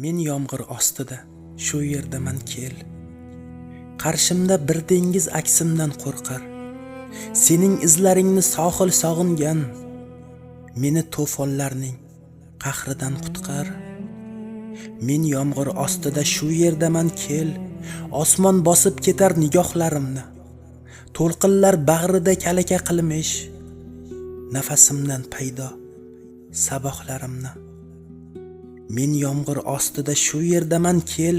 Men yomg'ir ostida shu yerdaman kel. Qarshimda bir dengiz aksimdan qo'rqar. Sening izlaringni sohil sog'ingan. Meni to'fonlarning qahridan qutqar. Men yomg'ir ostida shu yerdaman kel. Osmon bosib ketar nigohlarimni. To'lqinlar bag'rida kalaka qilmish. Nafasimdan paydo sabohlarimni. Men yomg'ir ostida shu yerdaman kel.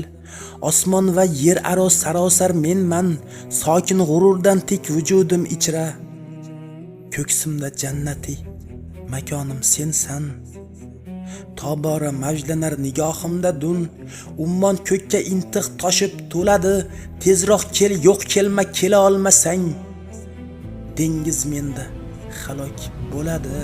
Osmon va yer aro sarosar menman. Sokin g'ururdan tik vujudim ichra. Ko'ksimda jannatiy makonim sensan. Tobora mavjlanar nigohimda dun. Ummon ko'kka intiq toshib to'ladi. Tezroq kel, yo'q kelma, kela olmasang dengiz menda halok bo'ladi.